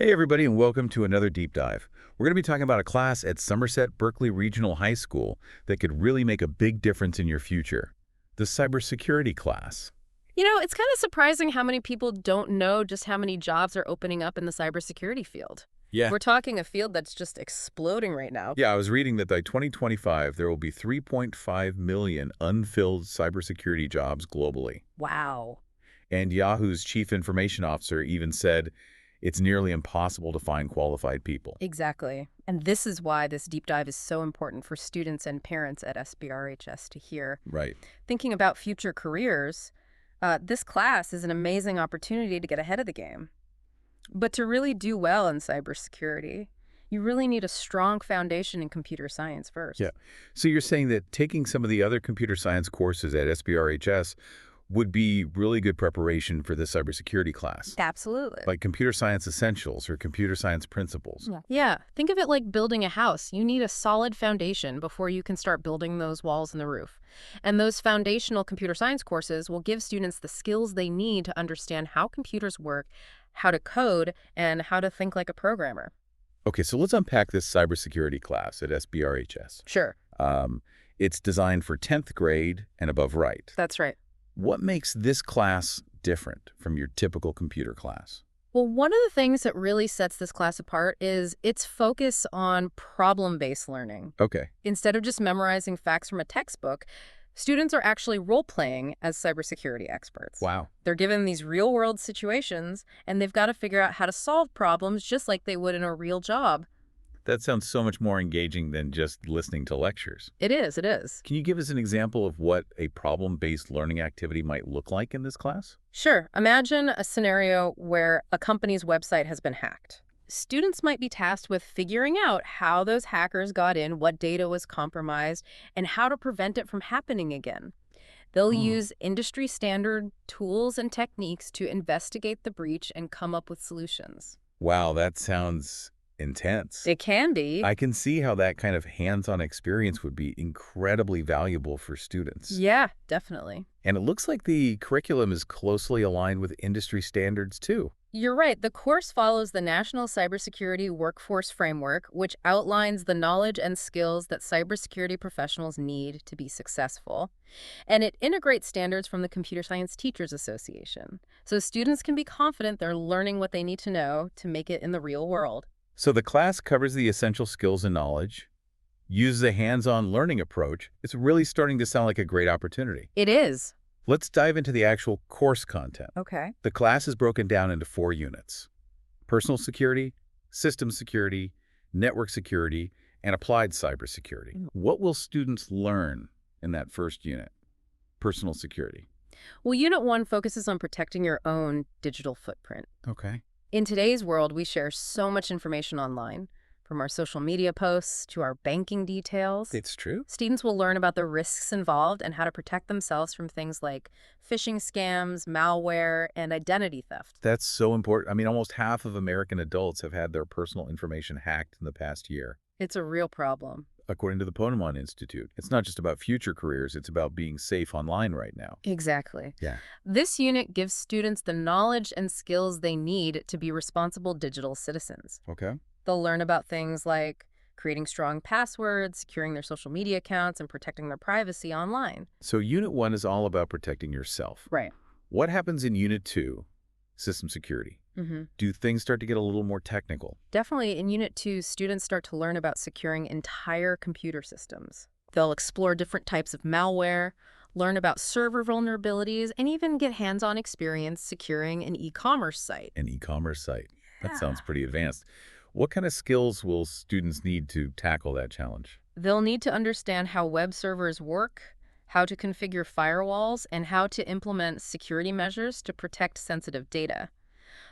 Hey everybody, and welcome to another deep dive. We're going to be talking about a class at Somerset Berkeley Regional High School that could really make a big difference in your future. The cybersecurity class. It's kind of surprising how many people don't know just how many jobs are opening up in the cybersecurity field. Yeah. We're talking a field that's just exploding right now. Yeah, I was reading that by 2025, there will be 3.5 million unfilled cybersecurity jobs globally. Wow. And Yahoo's chief information officer even said it's nearly impossible to find qualified people. Exactly. And this is why this deep dive is so important for students and parents at SBRHS to hear. Right. Thinking about future careers, this class is an amazing opportunity to get ahead of the game. But to really do well in cybersecurity, you really need a strong foundation in computer science first. Yeah. So you're saying that taking some of the other computer science courses at SBRHS would be really good preparation for the cybersecurity class, Absolutely. like computer science essentials or computer science principles. Yeah, think of it like building a house. You need a solid foundation before you can start building those walls and the roof. And those foundational computer science courses will give students the skills they need to understand how computers work, how to code, and how to think like a programmer. Okay, so let's unpack this cybersecurity class at SBRHS. Sure, It's designed for 10th grade and above, right? that's right. What makes this class different from your typical computer class? Well, one of the things that really sets this class apart is its focus on problem-based learning. Okay. Instead of just memorizing facts from a textbook, students are actually role-playing as cybersecurity experts. Wow. They're given these real-world situations, and they've got to figure out how to solve problems just like they would in a real job. That sounds so much more engaging than just listening to lectures. It is, it is. Can you give us an example of what a problem-based learning activity might look like in this class? Sure, imagine a scenario where a company's website has been hacked. Students might be tasked with figuring out how those hackers got in, what data was compromised, and how to prevent it from happening again. They'll use industry-standard tools and techniques to investigate the breach and come up with solutions. Wow, that sounds intense. It can be. I can see how that kind of hands-on experience would be incredibly valuable for students. Yeah, definitely. And it looks like the curriculum is closely aligned with industry standards, too. You're right. The course follows the National Cybersecurity Workforce Framework, which outlines the knowledge and skills that cybersecurity professionals need to be successful. And it integrates standards from the Computer Science Teachers Association. So students can be confident they're learning what they need to know to make it in the real world. So the class covers the essential skills and knowledge, uses a hands-on learning approach. It's really starting to sound like a great opportunity. It is. Let's dive into the actual course content. Okay. The class is broken down into 4 units: personal security, system security, network security, and applied cybersecurity. What will students learn in that first unit? Personal security. Well, Unit 1 focuses on protecting your own digital footprint. Okay. In today's world, we share so much information online, from our social media posts to our banking details. It's true. Students will learn about the risks involved and how to protect themselves from things like phishing scams, malware, and identity theft. That's so important. I mean, almost half of American adults have had their personal information hacked in the past year, It's a real problem. according to the Ponemon Institute. It's not just about future careers, it's about being safe online right now. Exactly. Yeah. This unit gives students the knowledge and skills they need to be responsible digital citizens. Okay. They'll learn about things like creating strong passwords, securing their social media accounts, and protecting their privacy online. So Unit 1 is all about protecting yourself. Right. What happens in Unit 2, system security? Do things start to get a little more technical? Definitely, in Unit 2, students start to learn about securing entire computer systems. They'll explore different types of malware, learn about server vulnerabilities, and even get hands-on experience securing an e-commerce site. An e-commerce site. That Yeah. sounds pretty advanced. What kind of skills will students need to tackle that challenge? They'll need to understand how web servers work, how to configure firewalls, and how to implement security measures to protect sensitive data.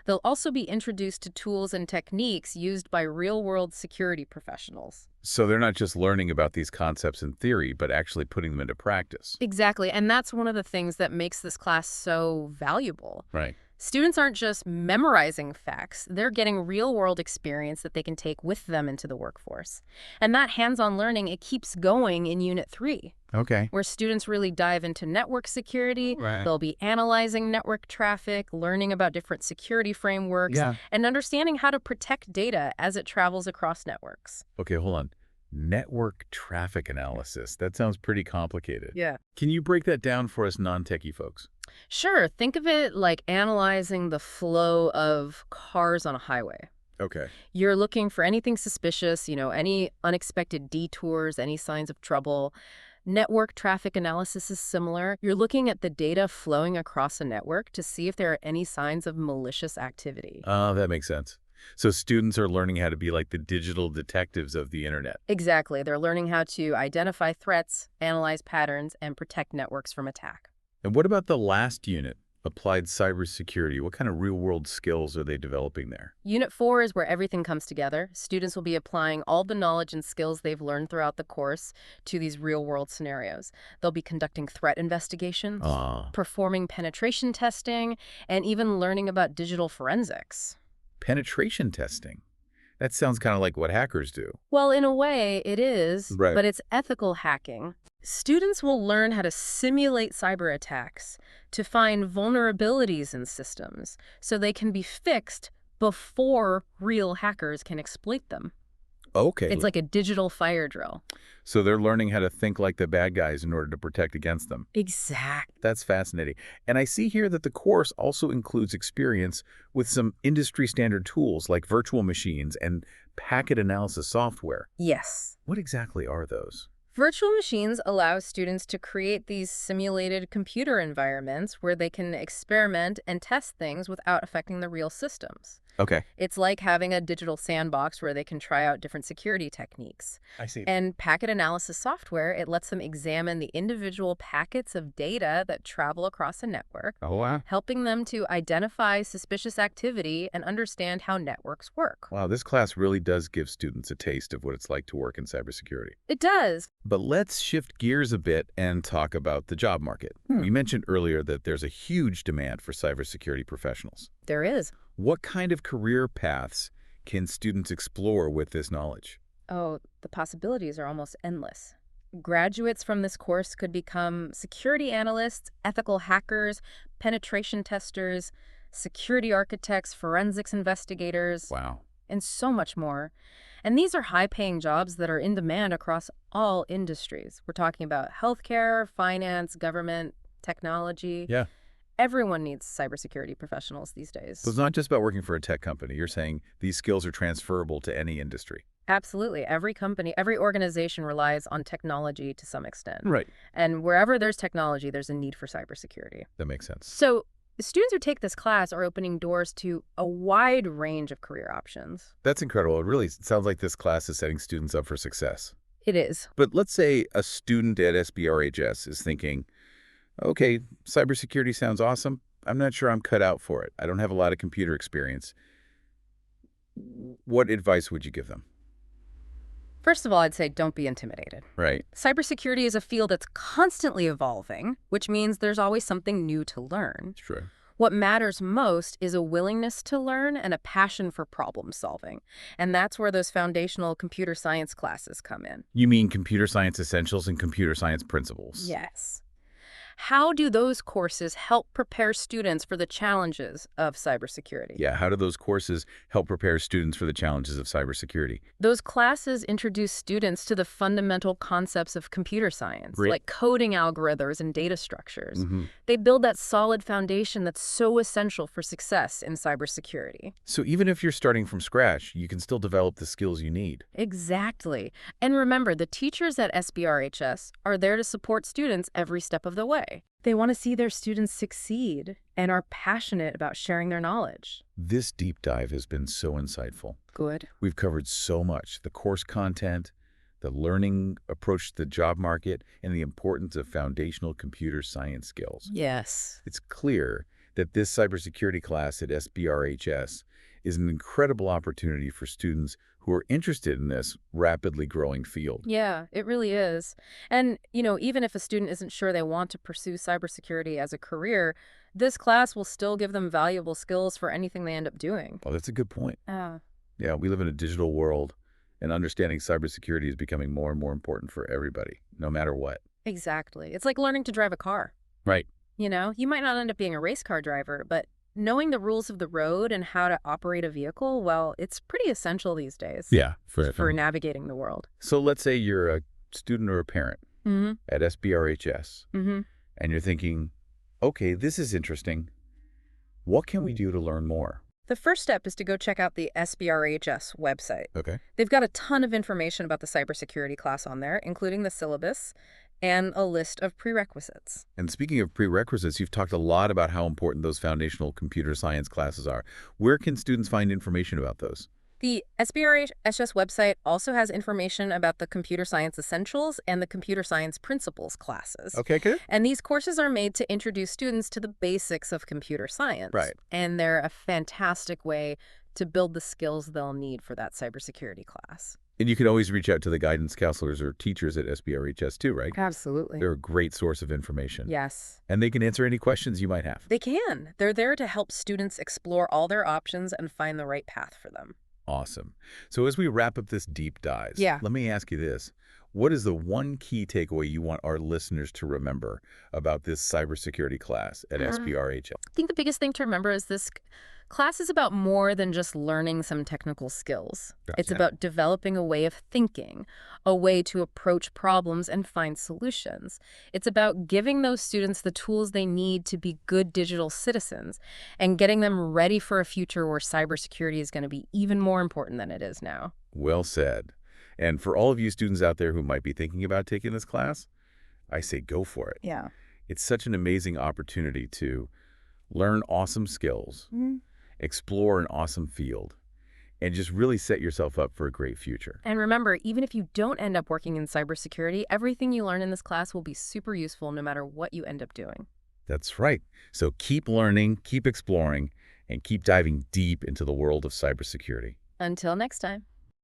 They'll also be introduced to tools and techniques used by real-world security professionals. So they're not just learning about these concepts in theory, but actually putting them into practice. Exactly, and that's one of the things that makes this class so valuable. Right. Students aren't just memorizing facts, they're getting real-world experience that they can take with them into the workforce. And that hands-on learning, it keeps going in Unit 3, Okay. where students really dive into network security. Right. They'll be analyzing network traffic, learning about different security frameworks, Yeah. and understanding how to protect data as it travels across networks. Okay, hold on. Network traffic analysis. That sounds pretty complicated. Yeah. Can you break that down for us non-techie folks? Sure, think of it like analyzing the flow of cars on a highway. Okay. You're looking for anything suspicious, any unexpected detours, any signs of trouble. Network traffic analysis is similar. You're looking at the data flowing across a network to see if there are any signs of malicious activity. That makes sense. So students are learning how to be like the digital detectives of the internet. Exactly. They're learning how to identify threats, analyze patterns, and protect networks from attack. And what about the last unit, applied cybersecurity? What kind of real-world skills are they developing there? Unit 4 is where everything comes together. Students will be applying all the knowledge and skills they've learned throughout the course to these real-world scenarios. They'll be conducting threat investigations, performing penetration testing, and even learning about digital forensics. Penetration testing. That sounds kind of like what hackers do. Well, in a way, it is, Right. but it's ethical hacking. Students will learn how to simulate cyber attacks, to find vulnerabilities in systems, so they can be fixed before real hackers can exploit them. Okay. It's like a digital fire drill. So they're learning how to think like the bad guys in order to protect against them. Exactly. That's fascinating. And I see here that the course also includes experience with some industry standard tools like virtual machines and packet analysis software. Yes. What exactly are those? Virtual machines allow students to create these simulated computer environments where they can experiment and test things without affecting the real systems. Okay. It's like having a digital sandbox where they can try out different security techniques. I see. And packet analysis software, it lets them examine the individual packets of data that travel across a network, Oh, wow. helping them to identify suspicious activity and understand how networks work. Wow, this class really does give students a taste of what it's like to work in cybersecurity. It does. But let's shift gears a bit and talk about the job market. You mentioned earlier that there's a huge demand for cybersecurity professionals. There is. What kind of career paths can students explore with this knowledge? Oh, the possibilities are almost endless. Graduates from this course could become security analysts, ethical hackers, penetration testers, security architects, forensics investigators, Wow. and so much more. And these are high-paying jobs that are in demand across all industries. We're talking about healthcare, finance, government, technology. Yeah. Everyone needs cybersecurity professionals these days. So it's not just about working for a tech company. You're saying these skills are transferable to any industry. Absolutely. Every company, every organization relies on technology to some extent. Right. And wherever there's technology, there's a need for cybersecurity. That makes sense. So the students who take this class are opening doors to a wide range of career options. That's incredible. It really sounds like this class is setting students up for success. It is. But let's say a student at SBRHS is thinking, okay, cybersecurity sounds awesome. I'm not sure I'm cut out for it. I don't have a lot of computer experience. What advice would you give them? First of all, I'd say don't be intimidated. Right. Cybersecurity is a field that's constantly evolving, which means there's always something new to learn. It's true. What matters most is a willingness to learn and a passion for problem solving. And that's where those foundational computer science classes come in. You mean computer science essentials and computer science principles? Yes. How do those courses help prepare students for the challenges of cybersecurity? Yeah, how do those courses help prepare students for the challenges of cybersecurity? Those classes introduce students to the fundamental concepts of computer science, Great. like coding algorithms and data structures. Mm-hmm. They build that solid foundation that's so essential for success in cybersecurity. So even if you're starting from scratch, you can still develop the skills you need. Exactly. And remember, the teachers at SBRHS are there to support students every step of the way. They want to see their students succeed and are passionate about sharing their knowledge. This deep dive has been so insightful. Good. We've covered so much: the course content, the learning approach to the job market, and the importance of foundational computer science skills. Yes. It's clear that this cybersecurity class at SBRHS is an incredible opportunity for students who are interested in this rapidly growing field. Yeah, it really is. And, even if a student isn't sure they want to pursue cybersecurity as a career, this class will still give them valuable skills for anything they end up doing. Oh, that's a good point. Ah, Yeah, we live in a digital world, and understanding cybersecurity is becoming more and more important for everybody, no matter what. exactly. It's like learning to drive a car. Right. You might not end up being a race car driver, but knowing the rules of the road and how to operate a vehicle, well, it's pretty essential these days Yeah, for navigating the world. So let's say you're a student or a parent Mm-hmm. at SBRHS, Mm-hmm. and you're thinking, okay, this is interesting. What can we do to learn more? The first step is to go check out the SBRHS website. Okay. They've got a ton of information about the cybersecurity class on there, including the syllabus and a list of prerequisites. And speaking of prerequisites, you've talked a lot about how important those foundational computer science classes are. Where can students find information about those? The SBRHS website also has information about the Computer Science Essentials and the Computer Science Principles classes. Okay, good. And these courses are made to introduce students to the basics of computer science. Right. And they're a fantastic way to build the skills they'll need for that cybersecurity class. And you can always reach out to the guidance counselors or teachers at SBRHS too, right? Absolutely. They're a great source of information. Yes. And they can answer any questions you might have. They can. They're there to help students explore all their options and find the right path for them. Awesome. So as we wrap up this deep dive, Yeah. let me ask you this. What is the one key takeaway you want our listeners to remember about this cybersecurity class at SBRHS? I think the biggest thing to remember is this class is about more than just learning some technical skills. It's Gotcha. about developing a way of thinking, a way to approach problems and find solutions. It's about giving those students the tools they need to be good digital citizens and getting them ready for a future where cybersecurity is going to be even more important than it is now. Well said. And for all of you students out there who might be thinking about taking this class, I say go for it. Yeah. It's such an amazing opportunity to learn awesome skills, explore an awesome field, and just really set yourself up for a great future. And remember, even if you don't end up working in cybersecurity, everything you learn in this class will be super useful no matter what you end up doing. That's right. So keep learning, keep exploring, and keep diving deep into the world of cybersecurity. Until next time.